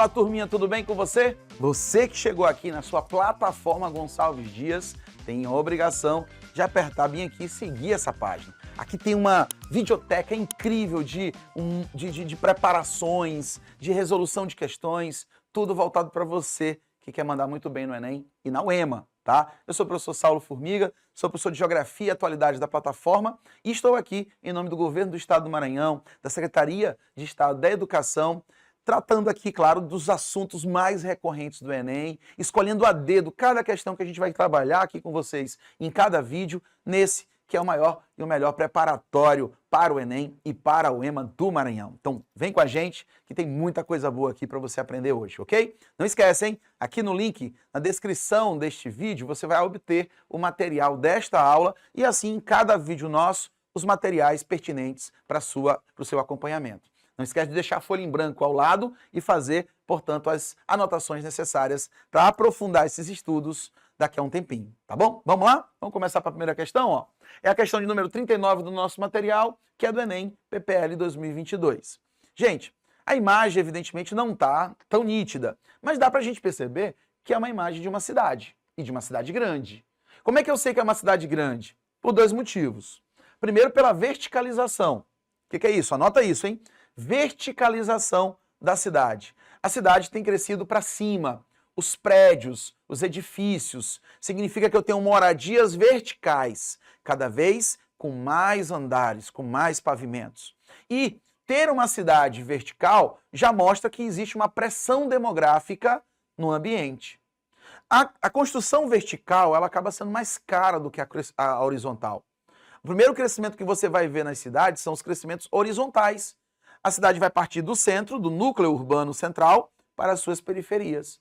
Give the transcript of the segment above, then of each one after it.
Fala, turminha, tudo bem com você? Você que chegou aqui na sua plataforma Gonçalves Dias tem a obrigação de apertar bem aqui e seguir essa página. Aqui tem uma videoteca incrível de preparações, de resolução de questões, tudo voltado para você que quer mandar muito bem no Enem e na UEMA, tá? Eu sou o professor Saulo Formiga, sou professor de Geografia e Atualidades da plataforma e estou aqui em nome do Governo do Estado do Maranhão, da Secretaria de Estado da Educação, tratando aqui, claro, dos assuntos mais recorrentes do Enem, escolhendo a dedo cada questão que a gente vai trabalhar aqui com vocês em cada vídeo, nesse que é o maior e o melhor preparatório para o Enem e para a UEMA do Maranhão. Então, vem com a gente que tem muita coisa boa aqui para você aprender hoje, ok? Não esquece, hein? Aqui no link, na descrição deste vídeo, você vai obter o material desta aula e assim, em cada vídeo nosso, os materiais pertinentes para o seu acompanhamento. Não esquece de deixar a folha em branco ao lado e fazer, portanto, as anotações necessárias para aprofundar esses estudos daqui a um tempinho, tá bom? Vamos lá? Vamos começar para a primeira questão, ó. É a questão de número 39 do nosso material, que é do Enem PPL 2022. Gente, a imagem, evidentemente, não está tão nítida, mas dá para a gente perceber que é uma imagem de uma cidade, e de uma cidade grande. Como é que eu sei que é uma cidade grande? Por dois motivos. Primeiro, pela verticalização. O que é isso? Anota isso, hein? Verticalização da cidade. A cidade tem crescido para cima. Os prédios, os edifícios, significa que eu tenho moradias verticais, cada vez com mais andares, com mais pavimentos. E ter uma cidade vertical já mostra que existe uma pressão demográfica no ambiente. A construção vertical ela acaba sendo mais cara do que a horizontal. O primeiro crescimento que você vai ver nas cidades são os crescimentos horizontais. A cidade vai partir do centro, do núcleo urbano central, para as suas periferias.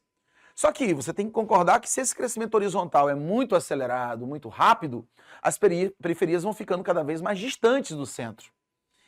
Só que você tem que concordar que se esse crescimento horizontal é muito acelerado, muito rápido, as periferias vão ficando cada vez mais distantes do centro.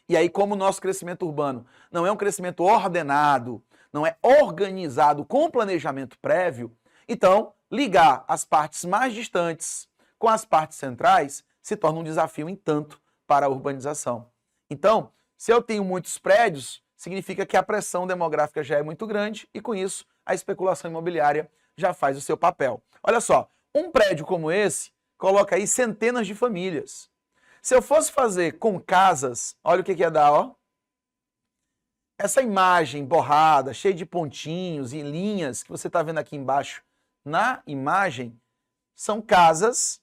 E aí, como o nosso crescimento urbano não é um crescimento ordenado, não é organizado com planejamento prévio, então ligar as partes mais distantes com as partes centrais se torna um desafio em tanto para a urbanização. Então, se eu tenho muitos prédios, significa que a pressão demográfica já é muito grande e, com isso, a especulação imobiliária já faz o seu papel. Olha só, um prédio como esse coloca aí centenas de famílias. Se eu fosse fazer com casas, olha o que ia dar, ó. Essa imagem borrada, cheia de pontinhos e linhas que você está vendo aqui embaixo na imagem, são casas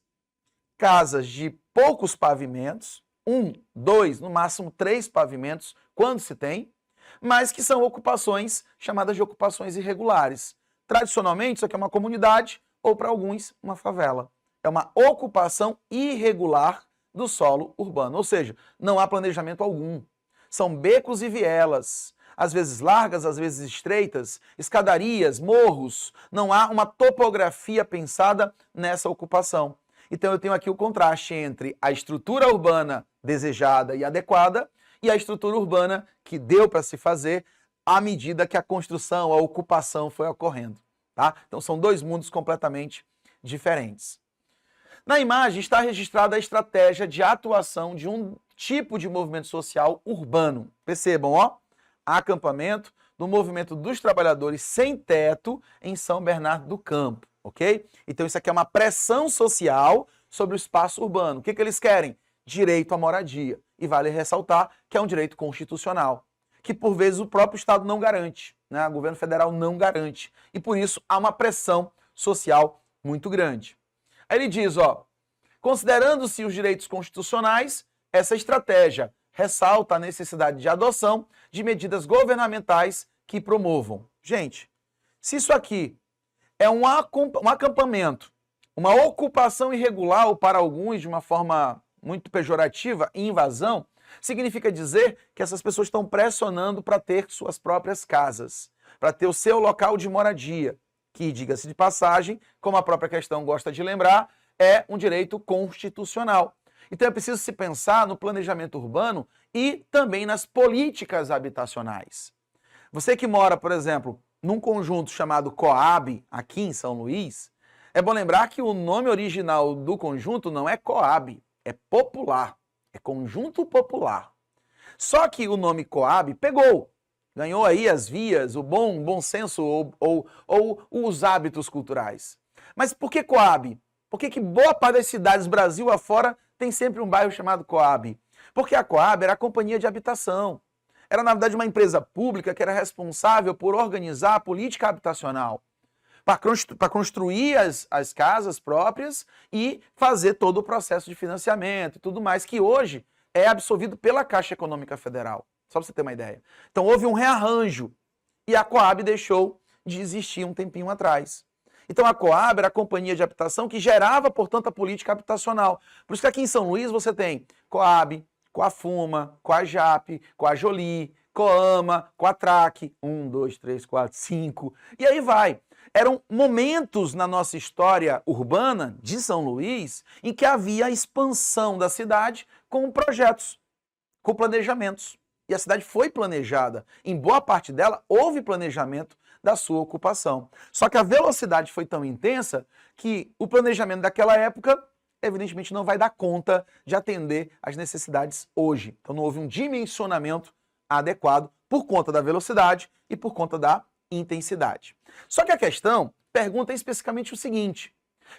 de poucos pavimentos, 1, 2, no máximo 3 pavimentos, quando se tem, mas que são ocupações chamadas de ocupações irregulares. Tradicionalmente, isso aqui é uma comunidade ou, para alguns, uma favela. É uma ocupação irregular do solo urbano, ou seja, não há planejamento algum. São becos e vielas, às vezes largas, às vezes estreitas, escadarias, morros. Não há uma topografia pensada nessa ocupação. Então eu tenho aqui o contraste entre a estrutura urbana desejada e adequada e a estrutura urbana que deu para se fazer à medida que a construção, a ocupação foi ocorrendo. Tá? Então são dois mundos completamente diferentes. Na imagem está registrada a estratégia de atuação de um tipo de movimento social urbano. Percebam, ó, acampamento do movimento dos trabalhadores sem teto em São Bernardo do Campo. Ok? Então isso aqui é uma pressão social sobre o espaço urbano. O que eles querem? Direito à moradia. E vale ressaltar que é um direito constitucional, que por vezes o próprio Estado não garante, né? O governo federal não garante. E por isso há uma pressão social muito grande. Aí ele diz, ó, considerando-se os direitos constitucionais, essa estratégia ressalta a necessidade de adoção de medidas governamentais que promovam. Gente, se isso aqui é um acampamento, uma ocupação irregular ou para alguns de uma forma muito pejorativa, invasão, significa dizer que essas pessoas estão pressionando para ter suas próprias casas, para ter o seu local de moradia, que, diga-se de passagem, como a própria questão gosta de lembrar, é um direito constitucional. Então é preciso se pensar no planejamento urbano e também nas políticas habitacionais. Você que mora, por exemplo, num conjunto chamado Coab, aqui em São Luís, é bom lembrar que o nome original do conjunto não é Coab, é popular, é conjunto popular. Só que o nome Coab pegou, Ganhou aí as vias, o bom senso ou os hábitos culturais. Mas por que Coab? Por que boa parte das cidades Brasil afora tem sempre um bairro chamado Coab? Porque a Coab era a companhia de habitação. Era, na verdade, uma empresa pública que era responsável por organizar a política habitacional, para construir as casas próprias e fazer todo o processo de financiamento e tudo mais, que hoje é absorvido pela Caixa Econômica Federal. Só para você ter uma ideia. Então houve um rearranjo e a Coab deixou de existir um tempinho atrás. Então a Coab era a companhia de habitação que gerava, portanto, a política habitacional. Por isso que aqui em São Luís você tem Coab, Coafuma, Coajap, Coajoli, Coama, Coatrac, 1, 2, 3, 4, 5, e aí vai. Eram momentos na nossa história urbana de São Luís em que havia a expansão da cidade com projetos, com planejamentos. E a cidade foi planejada. Em boa parte dela, houve planejamento da sua ocupação. Só que a velocidade foi tão intensa que o planejamento daquela época, evidentemente, não vai dar conta de atender às necessidades hoje. Então não houve um dimensionamento adequado por conta da velocidade e por conta da intensidade. Só que a questão pergunta especificamente o seguinte: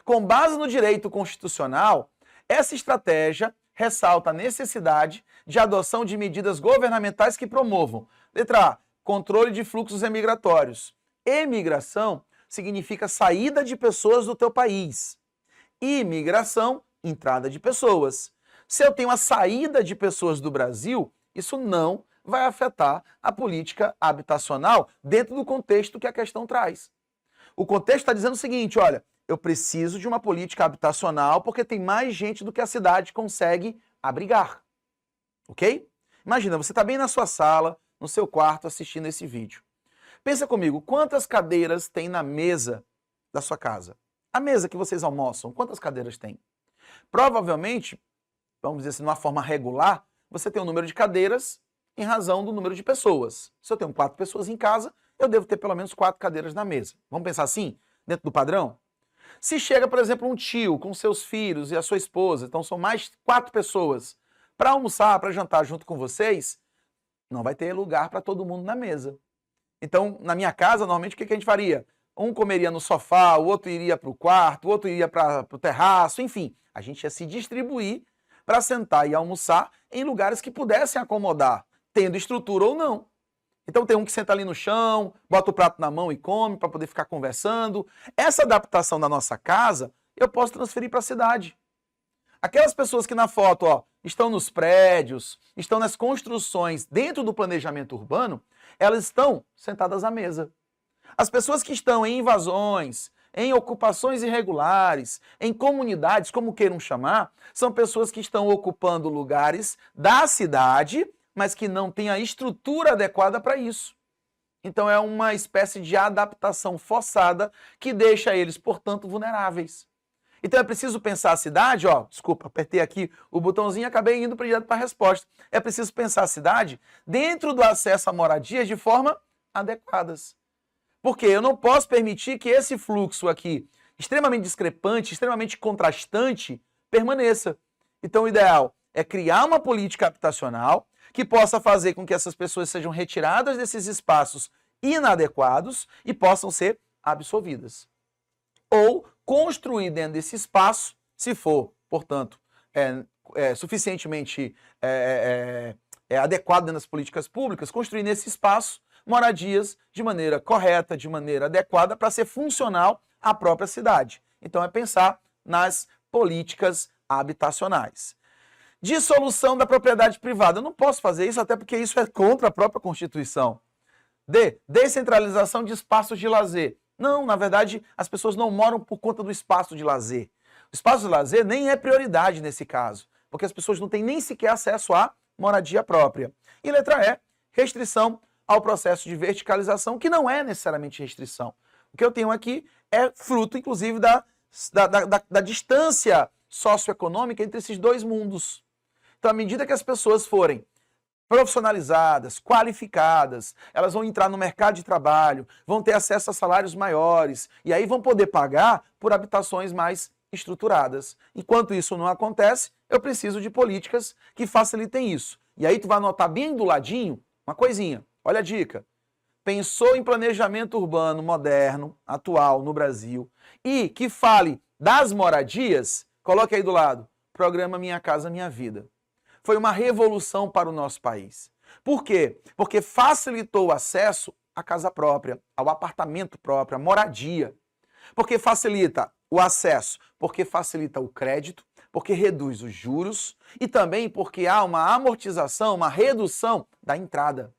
com base no direito constitucional, essa estratégia ressalta a necessidade de adoção de medidas governamentais que promovam, letra A, controle de fluxos emigratórios. Emigração significa saída de pessoas do teu país. Imigração, entrada de pessoas. Se eu tenho a saída de pessoas do Brasil, isso não vai afetar a política habitacional dentro do contexto que a questão traz. O contexto está dizendo o seguinte, olha, eu preciso de uma política habitacional porque tem mais gente do que a cidade consegue abrigar, ok? Imagina, você está bem na sua sala, no seu quarto, assistindo esse vídeo. Pensa comigo, quantas cadeiras tem na mesa da sua casa? A mesa que vocês almoçam, quantas cadeiras tem? Provavelmente, vamos dizer assim, de uma forma regular, você tem um número de cadeiras em razão do número de pessoas. Se eu tenho 4 pessoas em casa, eu devo ter pelo menos 4 cadeiras na mesa. Vamos pensar assim, dentro do padrão? Se chega, por exemplo, um tio com seus filhos e a sua esposa, então são mais 4 pessoas, para almoçar, para jantar junto com vocês, não vai ter lugar para todo mundo na mesa. Então, na minha casa, normalmente, o que a gente faria? Um comeria no sofá, o outro iria para o quarto, o outro iria para o terraço, enfim. A gente ia se distribuir para sentar e almoçar em lugares que pudessem acomodar, tendo estrutura ou não. Então tem um que senta ali no chão, bota o prato na mão e come para poder ficar conversando. Essa adaptação da nossa casa, eu posso transferir para a cidade. Aquelas pessoas que na foto estão nos prédios, estão nas construções dentro do planejamento urbano, elas estão sentadas à mesa. As pessoas que estão em invasões, em ocupações irregulares, em comunidades, como queiram chamar, são pessoas que estão ocupando lugares da cidade, mas que não têm a estrutura adequada para isso. Então é uma espécie de adaptação forçada que deixa eles, portanto, vulneráveis. Então é preciso pensar a cidade, desculpa, apertei aqui o botãozinho e acabei indo direto para a resposta. É preciso pensar a cidade dentro do acesso a moradias de forma adequadas. Porque eu não posso permitir que esse fluxo aqui, extremamente discrepante, extremamente contrastante, permaneça. Então o ideal é criar uma política habitacional que possa fazer com que essas pessoas sejam retiradas desses espaços inadequados e possam ser absolvidas. Ou construir dentro desse espaço, se for, portanto, suficientemente adequado dentro das políticas públicas, construir nesse espaço moradias de maneira correta, de maneira adequada, para ser funcional à própria cidade. Então é pensar nas políticas habitacionais. Dissolução da propriedade privada. Eu não posso fazer isso, até porque isso é contra a própria Constituição. Descentralização de espaços de lazer. Não, na verdade, as pessoas não moram por conta do espaço de lazer. O espaço de lazer nem é prioridade nesse caso, porque as pessoas não têm nem sequer acesso à moradia própria. E letra E, restrição ao processo de verticalização, que não é necessariamente restrição. O que eu tenho aqui é fruto, inclusive, da distância socioeconômica entre esses dois mundos. Então, à medida que as pessoas forem profissionalizadas, qualificadas, elas vão entrar no mercado de trabalho, vão ter acesso a salários maiores, e aí vão poder pagar por habitações mais estruturadas. Enquanto isso não acontece, eu preciso de políticas que facilitem isso. E aí tu vai anotar bem do ladinho uma coisinha. Olha a dica. Pensou em planejamento urbano moderno, atual, no Brasil, e que fale das moradias, coloque aí do lado, programa Minha Casa Minha Vida. Foi uma revolução para o nosso país. Por quê? Porque facilitou o acesso à casa própria, ao apartamento próprio, à moradia. Porque facilita o acesso, porque facilita o crédito, porque reduz os juros e também porque há uma amortização, uma redução da entrada.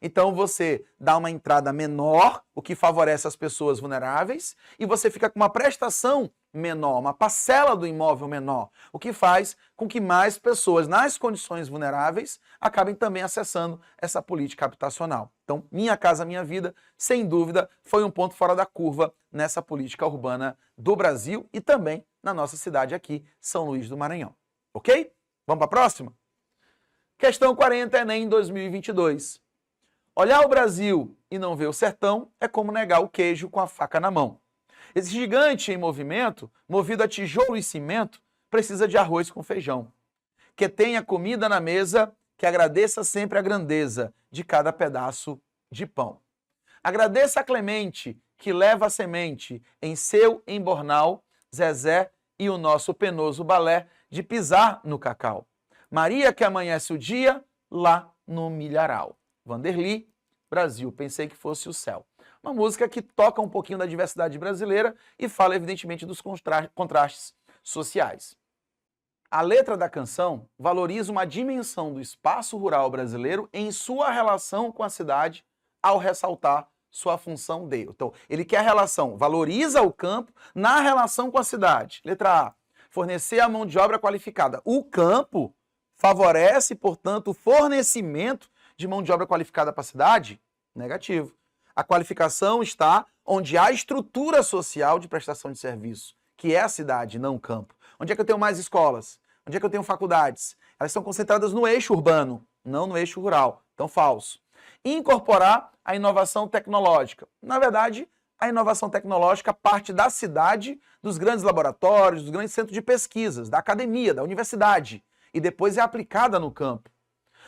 Então você dá uma entrada menor, o que favorece as pessoas vulneráveis, e você fica com uma prestação menor, uma parcela do imóvel menor, o que faz com que mais pessoas nas condições vulneráveis acabem também acessando essa política habitacional. Então, Minha Casa Minha Vida, sem dúvida, foi um ponto fora da curva nessa política urbana do Brasil e também na nossa cidade aqui, São Luís do Maranhão. Ok? Vamos para a próxima? Questão 40, Enem 2022. Olhar o Brasil e não ver o sertão é como negar o queijo com a faca na mão. Esse gigante em movimento, movido a tijolo e cimento, precisa de arroz com feijão. Que tenha comida na mesa, que agradeça sempre a grandeza de cada pedaço de pão. Agradeça a Clemente, que leva a semente em seu embornal, Zezé e o nosso penoso balé de pisar no cacau. Maria, que amanhece o dia lá no milharal. Vanderly, Brasil, pensei que fosse o céu. Uma música que toca um pouquinho da diversidade brasileira e fala, evidentemente, dos contrastes sociais. A letra da canção valoriza uma dimensão do espaço rural brasileiro em sua relação com a cidade, ao ressaltar sua função de. Então, ele quer a relação, valoriza o campo na relação com a cidade. Letra A, fornecer a mão de obra qualificada. O campo favorece, portanto, o fornecimento de mão de obra qualificada para a cidade? Negativo. A qualificação está onde há estrutura social de prestação de serviço, que é a cidade, não o campo. Onde é que eu tenho mais escolas? Onde é que eu tenho faculdades? Elas são concentradas no eixo urbano, não no eixo rural. Então, falso. Incorporar a inovação tecnológica. Na verdade, a inovação tecnológica parte da cidade, dos grandes laboratórios, dos grandes centros de pesquisas, da academia, da universidade, e depois é aplicada no campo.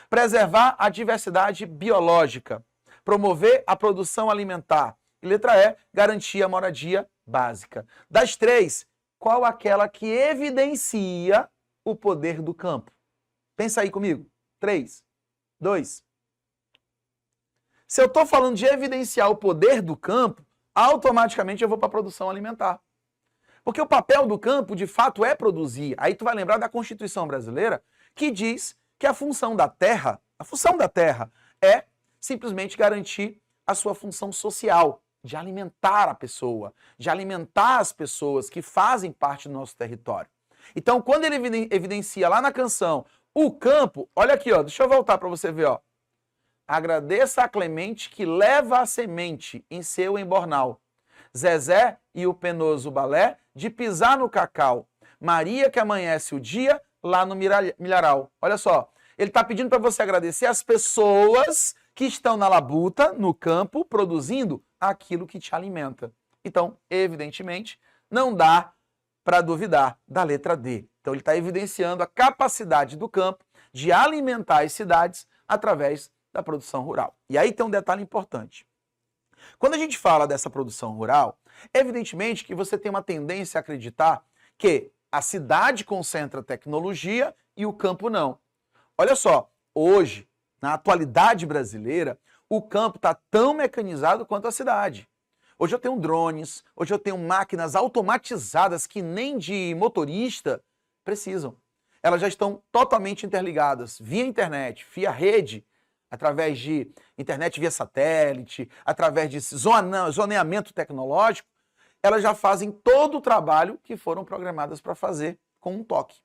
Preservar a diversidade biológica. Promover a produção alimentar. E letra E, garantir a moradia básica. Das três, qual aquela que evidencia o poder do campo? Pensa aí comigo. 3, 2. Se eu estou falando de evidenciar o poder do campo, automaticamente eu vou para a produção alimentar. Porque o papel do campo, de fato, é produzir. Aí tu vai lembrar da Constituição brasileira, que diz que a função da terra é simplesmente garantir a sua função social, de alimentar a pessoa, de alimentar as pessoas que fazem parte do nosso território. Então, quando ele evidencia lá na canção o campo, olha aqui, ó, deixa eu voltar para você ver, ó. Agradeça a Clemente que leva a semente em seu embornal. Zezé e o penoso balé de pisar no cacau. Maria que amanhece o dia lá no milharal. Olha só, ele está pedindo para você agradecer as pessoas que estão na labuta, no campo, produzindo aquilo que te alimenta. Então, evidentemente, não dá para duvidar da letra D. Então, ele está evidenciando a capacidade do campo de alimentar as cidades através da produção rural. E aí tem um detalhe importante. Quando a gente fala dessa produção rural, evidentemente que você tem uma tendência a acreditar que a cidade concentra tecnologia e o campo não. Olha só, hoje, na atualidade brasileira, o campo está tão mecanizado quanto a cidade. Hoje eu tenho drones, hoje eu tenho máquinas automatizadas que nem de motorista precisam. Elas já estão totalmente interligadas via internet, via rede, através de internet via satélite, através de zoneamento tecnológico, elas já fazem todo o trabalho que foram programadas para fazer com um toque.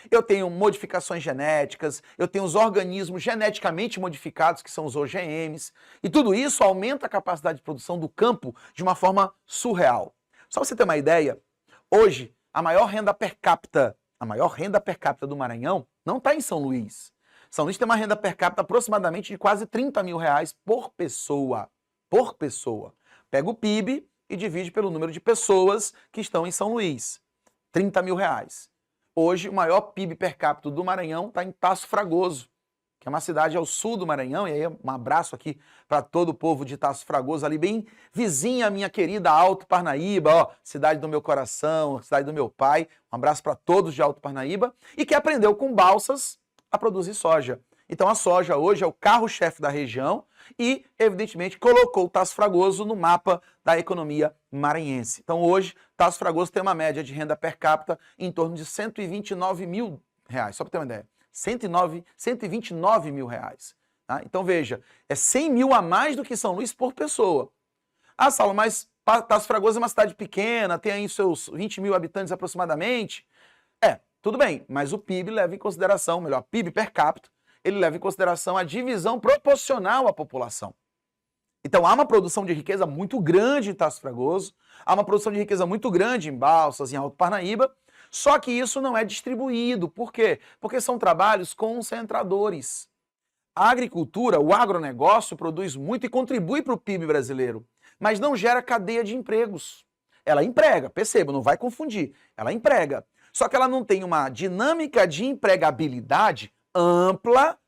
Eu tenho modificações genéticas, eu tenho os organismos geneticamente modificados, que são os OGMs, e tudo isso aumenta a capacidade de produção do campo de uma forma surreal. Só para você ter uma ideia, hoje a maior renda per capita do Maranhão não está em São Luís. São Luís tem uma renda per capita aproximadamente de quase 30 mil reais por pessoa. Por pessoa. Pega o PIB e divide pelo número de pessoas que estão em São Luís. 30 mil reais. Hoje, o maior PIB per capita do Maranhão está em Passo Fragoso. que é uma cidade ao sul do Maranhão, e aí um abraço aqui para todo o povo de Taço Fragoso, ali bem vizinha à minha querida Alto Parnaíba, ó, cidade do meu coração, cidade do meu pai. Um abraço para todos de Alto Parnaíba, e que aprendeu com balsas a produzir soja. Então a soja hoje é o carro-chefe da região e, evidentemente, colocou o Taço Fragoso no mapa da economia maranhense. Então hoje, Taço Fragoso tem uma média de renda per capita em torno de R$129 mil, só para ter uma ideia. 129 mil reais. Tá? Então veja, é 100 mil a mais do que São Luís por pessoa. Ah, Saulo, mas Taço Fragoso é uma cidade pequena, tem aí seus 20 mil habitantes aproximadamente. Tudo bem, mas o PIB leva em consideração, melhor, PIB per capita, ele leva em consideração a divisão proporcional à população. Então há uma produção de riqueza muito grande em Taço Fragoso, há uma produção de riqueza muito grande em Balsas, em Alto Parnaíba, só que isso não é distribuído. Por quê? Porque são trabalhos concentradores. A agricultura, o agronegócio produz muito e contribui para o PIB brasileiro, mas não gera cadeia de empregos. Ela emprega, perceba, não vai confundir, ela emprega. Só que ela não tem uma dinâmica de empregabilidade ampla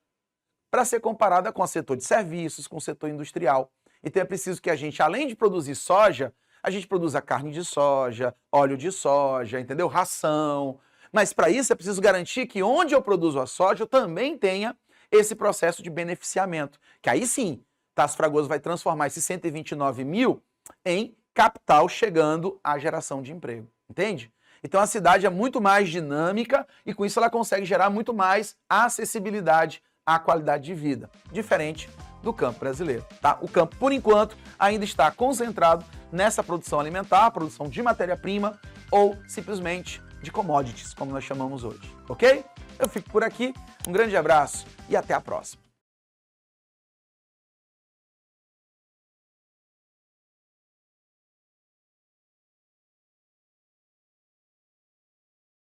para ser comparada com o setor de serviços, com o setor industrial. Então é preciso que a gente, além de produzir soja, a gente produza carne de soja, óleo de soja, entendeu? Ração. Mas para isso é preciso garantir que onde eu produzo a soja eu também tenha esse processo de beneficiamento. Que aí sim, Taço Fragoso vai transformar esses 129 mil em capital chegando à geração de emprego. Entende? Então a cidade é muito mais dinâmica e com isso ela consegue gerar muito mais acessibilidade à qualidade de vida, diferente do campo brasileiro. Tá? O campo, por enquanto, ainda está concentrado nessa produção alimentar, produção de matéria-prima ou simplesmente de commodities, como nós chamamos hoje. Ok? Eu fico por aqui, um grande abraço e até a próxima.